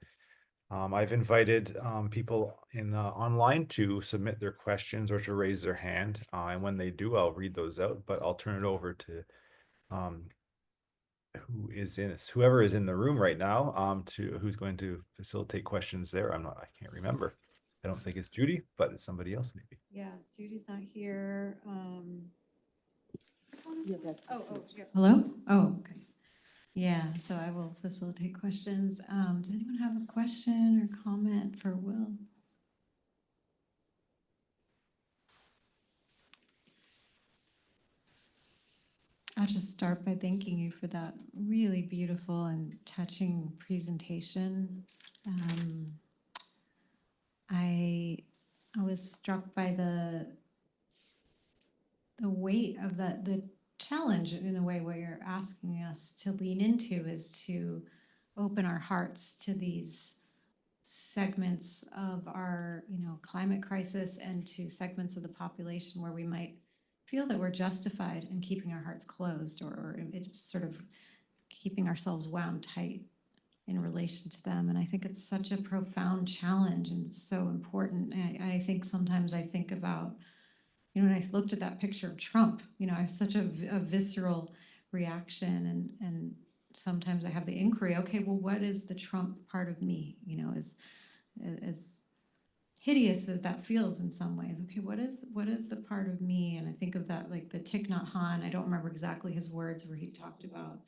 I've invited people in online to submit their questions or to raise their hand, and when they do, I'll read those out. But I'll turn it over to um, whoever is in the room right now, to who's going to facilitate questions there. I can't remember. I don't think it's Judy, but it's somebody else maybe.
Yeah, Judy's not here.
Yeah, that's the
Yeah. Hello? Oh, okay. Yeah, so I will facilitate questions. Does anyone have a question or comment for Will? I'll just start by thanking you for that really beautiful and touching presentation. I was struck by the weight of the challenge in a way, what you're asking us to lean into is to open our hearts to these segments of our climate crisis and to segments of the population where we might feel that we're justified in keeping our hearts closed, or it's sort of keeping ourselves wound tight in relation to them. And I think it's such a profound challenge and so important. I think sometimes I think about, when I looked at that picture of Trump, I have such a visceral reaction, and sometimes I have the inquiry, okay, well, what is the Trump part of me? As hideous as that feels in some ways, okay, what is the part of me? And I think of that, like the Thich Nhat Hanh, I don't remember exactly his words, where he talked about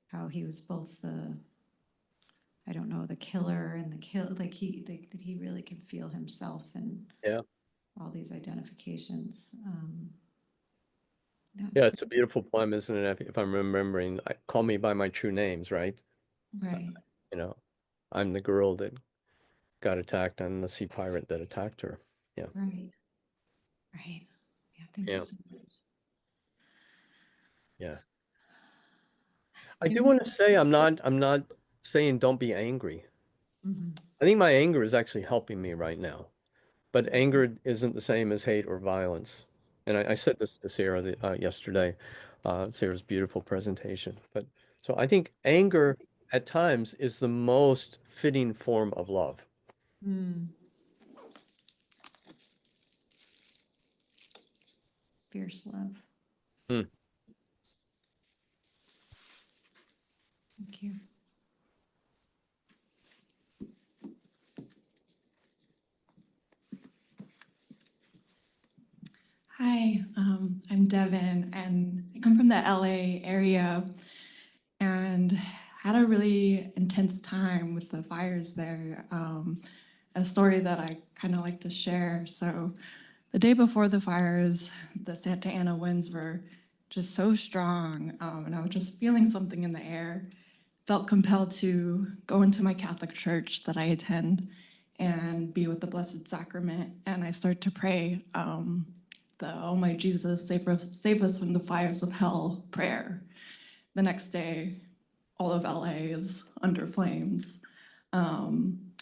how he was both the killer and the kill, that he really could feel himself and
Yeah.
all these identifications.
Yeah,
That's
it's a beautiful poem, isn't it? If I'm remembering, call me by my true names, right? Uh,
right,
You know, I'm the girl that got attacked. I'm the sea pirate that attacked her. Yeah.
right, right. Yeah, thank you
Yeah.
so much.
Yeah. I
Can
do
we?
want to say I'm not saying don't be angry.
Mhm.
I think my anger is actually helping me right now. But anger isn't the same as hate or violence. And I said this to Sarah yesterday, Sarah's beautiful presentation. But so I think anger at times is the most fitting form of love.
Mm, fierce love.
Hmm.
Thank you.
Hi, I'm Devin, and I come from the LA area and had a really intense time with the fires there. A story that I kind of like to share. So, the day before the fires, the Santa Ana winds were just so strong, and I was just feeling something in the air. Felt compelled to go into my Catholic church that I attend and be with the Blessed Sacrament. And I start to pray the "Oh my Jesus, save us from the fires of hell" prayer. The next day, all of LA is under flames.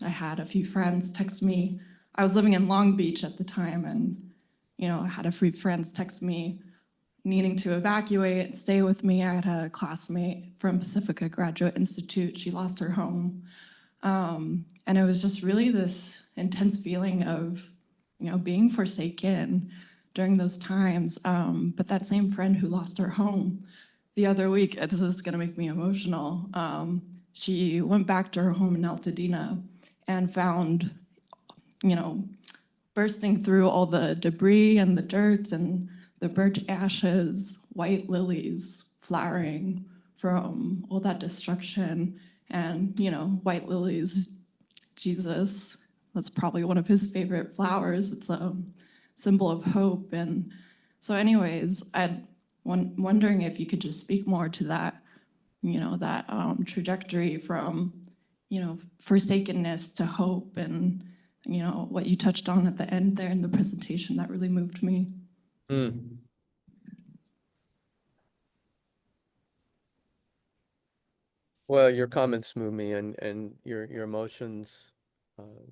I had a few friends text me. I was living in Long Beach at the time, and I had a few friends text me needing to evacuate, stay with me. I had a classmate from Pacifica Graduate Institute. She lost her home. And it was just really this intense feeling of, being forsaken during those times. But that same friend who lost her home the other week, this is going to make me emotional. She went back to her home in Altadena and found, you know, bursting through all the debris and the dirt and the burnt ashes, white lilies flowering from all that destruction. And, white lilies, Jesus, that's probably one of his favorite flowers. It's a symbol of hope. And so, anyways, I'm wondering if you could just speak more to that, that trajectory from, forsakenness to hope, and, what you touched on at the end there in the presentation that really moved me.
Hmm. Well, your comments move me, and your emotions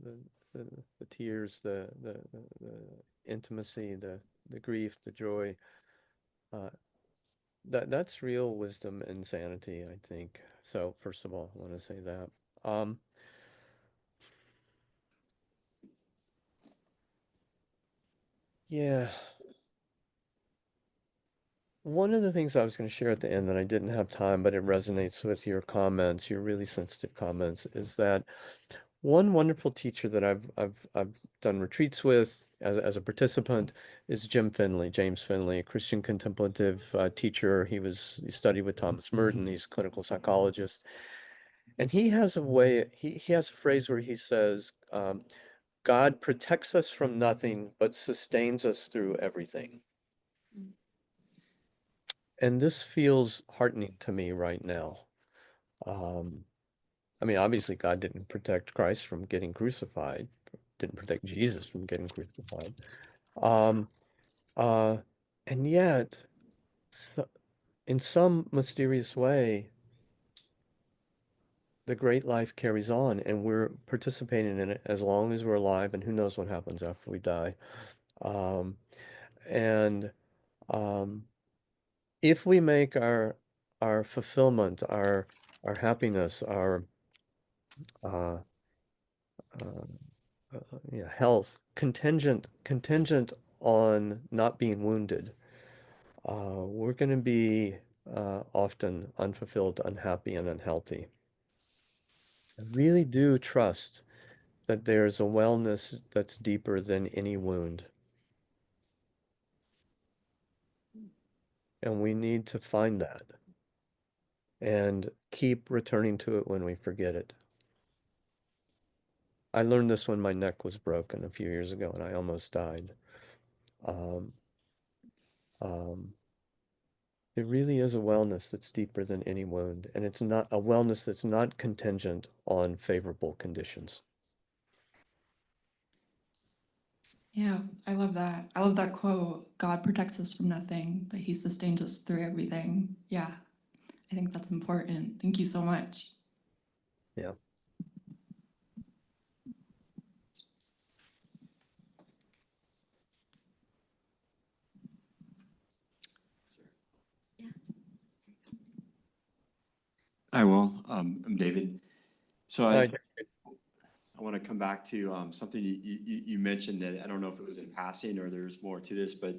the tears, the intimacy, the grief, the joy. That's real wisdom and sanity, I think. So first of all, I want to say that. Yeah. One of the things I was going to share at the end that I didn't have time, but it resonates with your comments, your really sensitive comments, is that one wonderful teacher that I've done retreats with as a participant is James Finley, a Christian contemplative teacher. He studied with Thomas Merton. He's a clinical psychologist, and he has a way. He has a phrase where he says, "God protects us from nothing, but sustains us through everything." And this feels heartening to me right now. I mean, obviously, God didn't protect Christ from getting crucified, didn't protect Jesus from getting crucified. Um, uh, and yet, in some mysterious way, the great life carries on, and we're participating in it as long as we're alive, and who knows what happens after we die. Um, and if we make our fulfillment, our happiness, our uh, uh, yeah, health contingent on not being wounded, we're going to be often unfulfilled, unhappy, and unhealthy. I really do trust that there's a wellness that's deeper than any wound. And we need to find that and keep returning to it when we forget it. I learned this when my neck was broken a few years ago and I almost died. Um, um, There really is a wellness that's deeper than any wound, and it's not a wellness that's not contingent on favorable conditions.
Yeah, I love that. I love that quote. God protects us from nothing, but he sustains us through everything. Yeah, I think that's important. Thank you so much.
Yeah.
Hi, well, I'm David. So I
I,
want to come back to something you mentioned that I don't know if it was in passing or there's more to this, but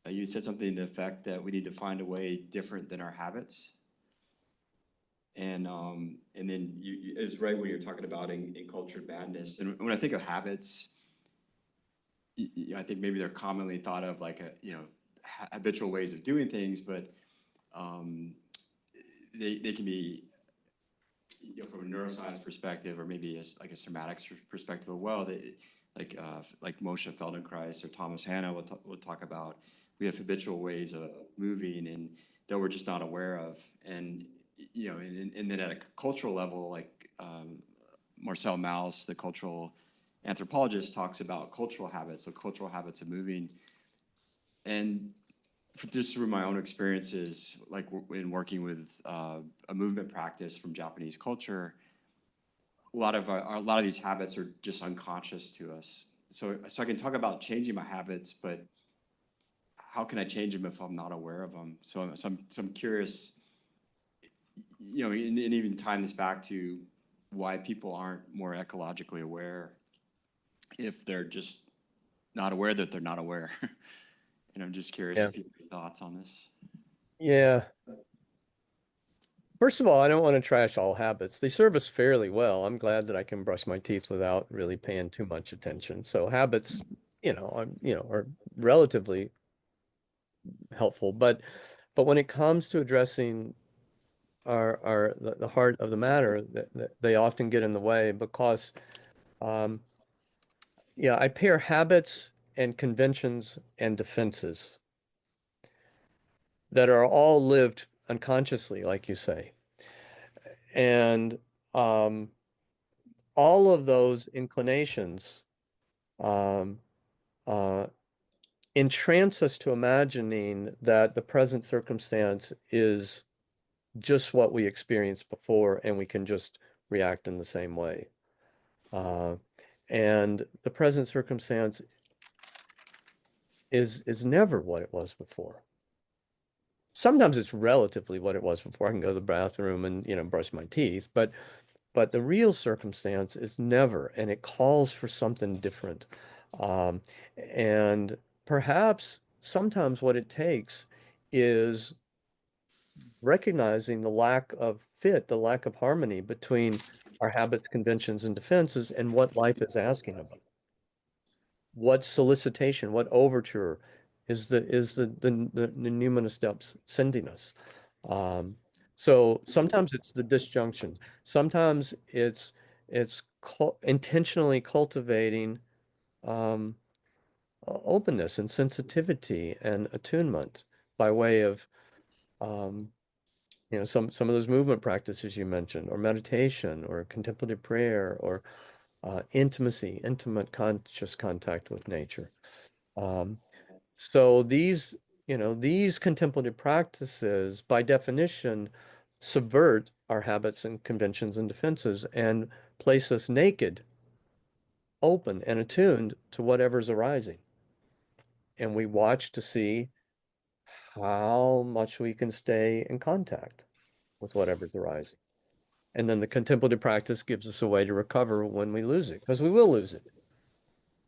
you said something to the effect that we need to find a way different than our habits. And then it was right when you're talking about encultured madness. And when I think of habits, I think maybe they're commonly thought of like habitual ways of doing things, but they can be, from a neuroscience perspective, or maybe like a somatics perspective as well, that like Moshe Feldenkrais or Thomas Hanna will talk about, we have habitual ways of moving and that we're just not aware of. And and then at a cultural level, like Marcel Mauss, the cultural anthropologist, talks about cultural habits, so cultural habits of moving. And just through my own experiences, like in working with a movement practice from Japanese culture, a lot of these habits are just unconscious to us. So I can talk about changing my habits, but how can I change them if I'm not aware of them? So I'm curious, and even tying this back to why people aren't more ecologically aware if they're just not aware that they're not aware. And I'm just curious
yeah.
if you have any thoughts on this.
Yeah. First of all, I don't want to trash all habits. They serve us fairly well. I'm glad that I can brush my teeth without really paying too much attention. So habits, are relatively helpful. But when it comes to addressing the heart of the matter, they often get in the way because I pair habits and conventions and defenses that are all lived unconsciously, like you say. And all of those inclinations um, uh, entrance us to imagining that the present circumstance is just what we experienced before and we can just react in the same way. And the present circumstance is never what it was before. Sometimes it's relatively what it was before. I can go to the bathroom and, you know, brush my teeth, but the real circumstance is never, and it calls for something different. Um, and perhaps sometimes what it takes is recognizing the lack of fit, the lack of harmony between our habits, conventions, and defenses and what life is asking of us. What solicitation, what overture is the numinous depths sending us? So sometimes it's the disjunction. Sometimes it's intentionally cultivating um, openness and sensitivity and attunement by way of you know, some of those movement practices you mentioned, or meditation, or contemplative prayer, or intimacy, intimate conscious contact with nature. So these, you know, these contemplative practices, by definition, subvert our habits and conventions and defenses and place us naked, open, and attuned to whatever's arising. And we watch to see how much we can stay in contact with whatever's arising. And then the contemplative practice gives us a way to recover when we lose it, because we will lose it.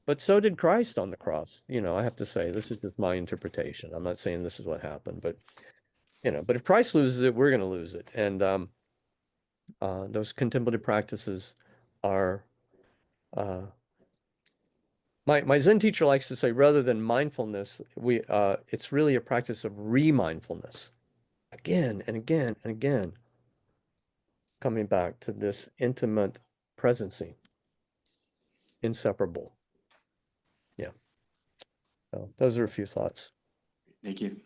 But so did Christ on the cross. You know, I have to say, this is just my interpretation. I'm not saying this is what happened, but, you know, but if Christ loses it, we're going to lose it. And those contemplative practices are, my Zen teacher likes to say, rather than mindfulness, it's really a practice of remindfulness, again and again and again, coming back to this intimate presencing, inseparable. Yeah. So those are a few thoughts.
Thank you.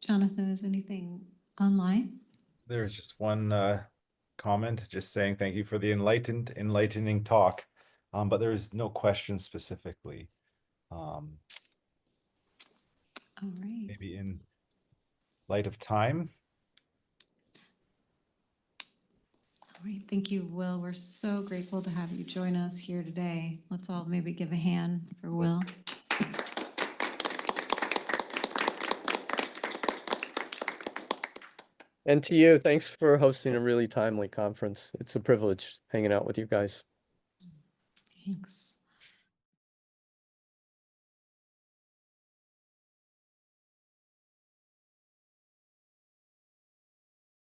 Jonathan, is anything online?
There's just one comment just saying thank you for the enlightening talk. But there is no question specifically.
All right.
Maybe in light of time.
All right. Thank you, Will. We're so grateful to have you join us here today. Let's all maybe give a hand for Will.
And to you, thanks for hosting a really timely conference. It's a privilege hanging out with you guys.
Thanks.